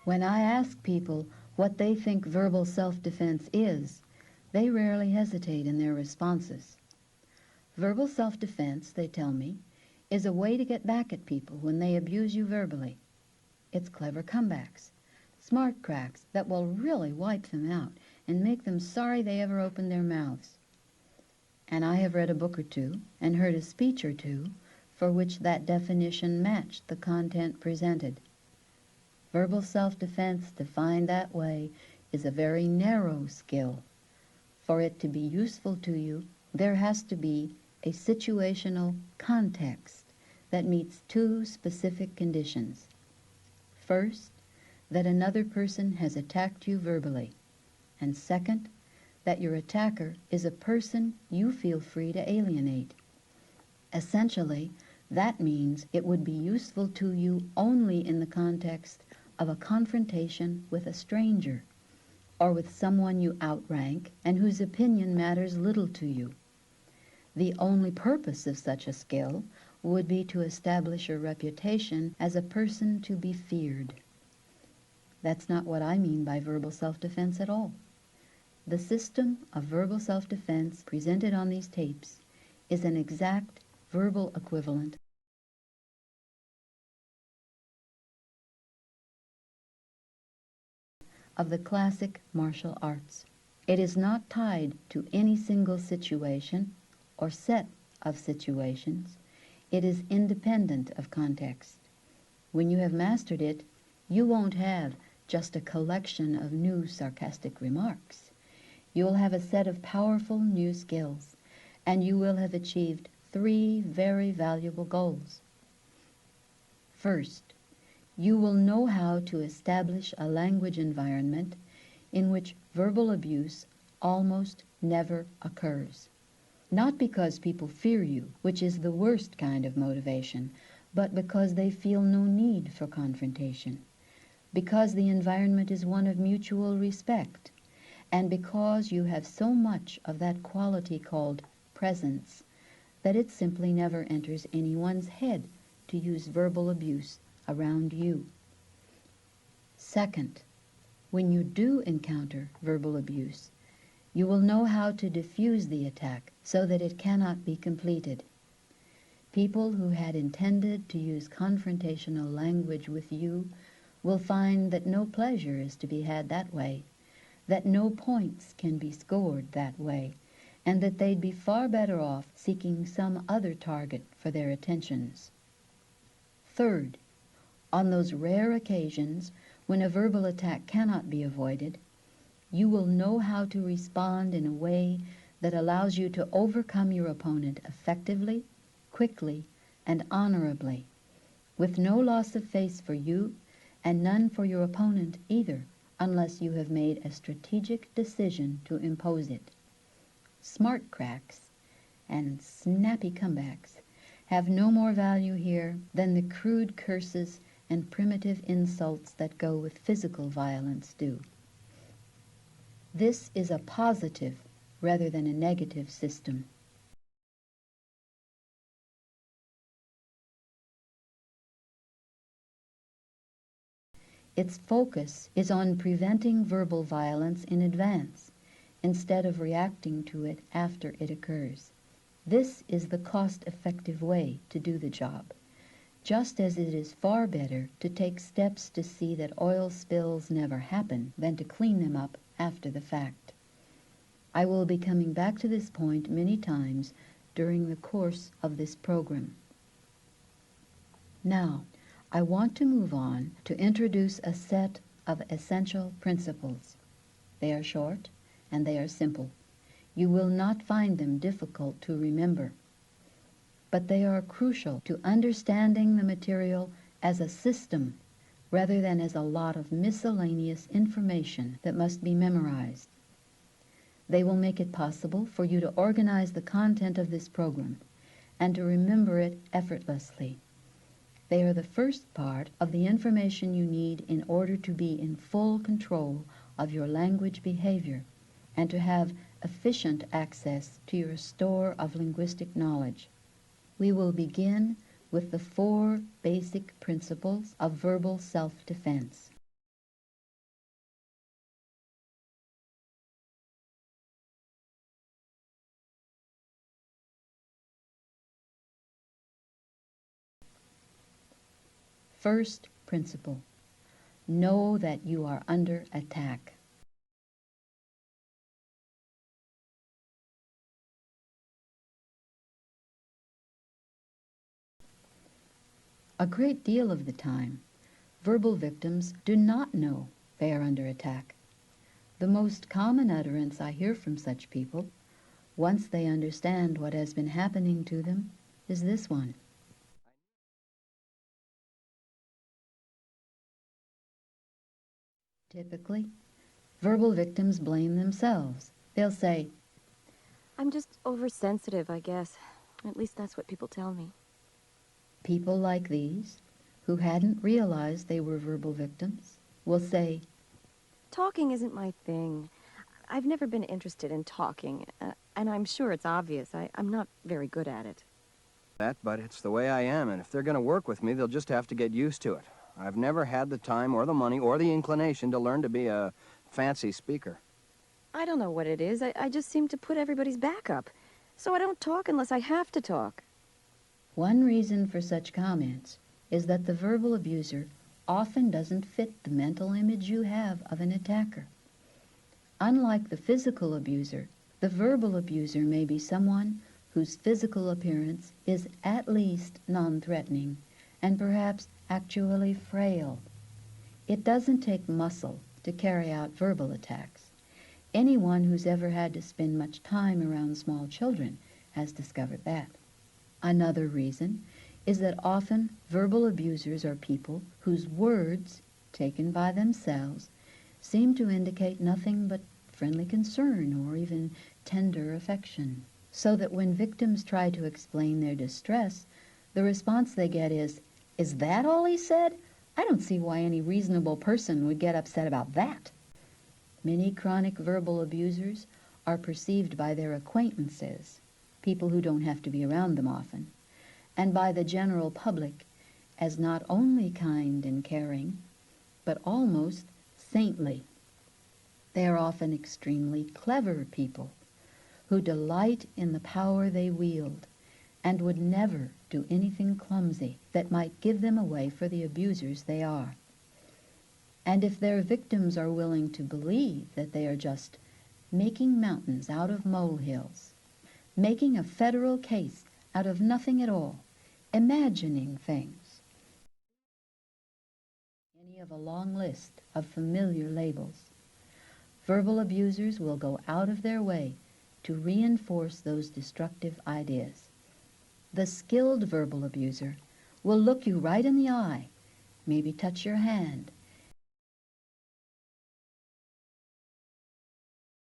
When I ask people what they think verbal self-defense is, they rarely hesitate in their responses. Verbal self-defense, they tell me, is a way to get back at people when they abuse you verbally. It's clever comebacks, smart cracks that will really wipe them out and make them sorry they ever opened their mouths. And I have read a book or two and heard a speech or two for which that definition matched the content presented. Verbal self-defense, defined that way, is a very narrow skill. For it to be useful to you, there has to be a situational context that meets two specific conditions. First, that another person has attacked you verbally, and second, that your attacker is a person you feel free to alienate. Essentially, that means it would be useful to you only in the context of a confrontation with a stranger, or with someone you outrank and whose opinion matters little to you. The only purpose of such a skill would be to establish a reputation as a person to be feared. That's not what I mean by verbal self-defense at all. The system of verbal self-defense presented on these tapes is an exact verbal equivalent of the classic martial arts. It is not tied to any single situation or set of situations. It is independent of context. When you have mastered it, you won't have just a collection of new sarcastic remarks. You'll have a set of powerful new skills, and you will have achieved three very valuable goals. First, you will know how to establish a language environment in which verbal abuse almost never occurs. Not because people fear you, which is the worst kind of motivation, but because they feel no need for confrontation, because the environment is one of mutual respect, and because you have so much of that quality called presence that it simply never enters anyone's head to use verbal abuse around you. Second, when you do encounter verbal abuse, you will know how to diffuse the attack so that it cannot be completed. People who had intended to use confrontational language with you will find that no pleasure is to be had that way, that no points can be scored that way, and that they'd be far better off seeking some other target for their attentions. Third, on those rare occasions when a verbal attack cannot be avoided, you will know how to respond in a way that allows you to overcome your opponent effectively, quickly, and honorably, with no loss of face for you and none for your opponent either, unless you have made a strategic decision to impose it. Smart cracks and snappy comebacks have no more value here than the crude curses and primitive insults that go with physical violence do. This is a positive rather than a negative system. Its focus is on preventing verbal violence in advance, instead of reacting to it after it occurs. This is the cost-effective way to do the job, just as it is far better to take steps to see that oil spills never happen than to clean them up after the fact. I will be coming back to this point many times during the course of this program. Now, I want to move on to introduce a set of essential principles. They are short and they are simple. You will not find them difficult to remember, but they are crucial to understanding the material as a system rather than as a lot of miscellaneous information that must be memorized. They will make it possible for you to organize the content of this program and to remember it effortlessly. They are the first part of the information you need in order to be in full control of your language behavior and to have efficient access to your store of linguistic knowledge. We will begin with the 4 basic principles of verbal self-defense. First principle. Know that you are under attack. A great deal of the time, verbal victims do not know they are under attack. The most common utterance I hear from such people, once they understand what has been happening to them, is this one. Typically, verbal victims blame themselves. They'll say, I'm just oversensitive, I guess. At least that's what people tell me. people like these, who hadn't realized they were verbal victims, will say, Talking isn't my thing. I've never been interested in talking, and I'm sure it's obvious. I'm not very good at it. But it's the way I am, and if they're going to work with me, they'll just have to get used to it. I've never had the time or the money or the inclination to learn to be a fancy speaker. I don't know what it is. I just seem to put everybody's back up. So I don't talk unless I have to talk. one reason for such comments is that the verbal abuser often doesn't fit the mental image you have of an attacker. Unlike the physical abuser, the verbal abuser may be someone whose physical appearance is at least non-threatening and perhaps actually frail. It doesn't take muscle to carry out verbal attacks. Anyone who's ever had to spend much time around small children has discovered that. Another reason is that often verbal abusers are people whose words, taken by themselves, seem to indicate nothing but friendly concern or even tender affection. So that when victims try to explain their distress, the response they get is that all he said? I don't see why any reasonable person would get upset about that. Many chronic verbal abusers are perceived by their acquaintances, people who don't have to be around them often, and by the general public as not only kind and caring, but almost saintly. They are often extremely clever people who delight in the power they wield and would never do anything clumsy that might give them away for the abusers they are. And if their victims are willing to believe that they are just making mountains out of molehills, making a federal case out of nothing at all, imagining things, any of a long list of familiar labels, verbal abusers will go out of their way to reinforce those destructive ideas. The skilled verbal abuser will look you right in the eye, maybe touch your hand,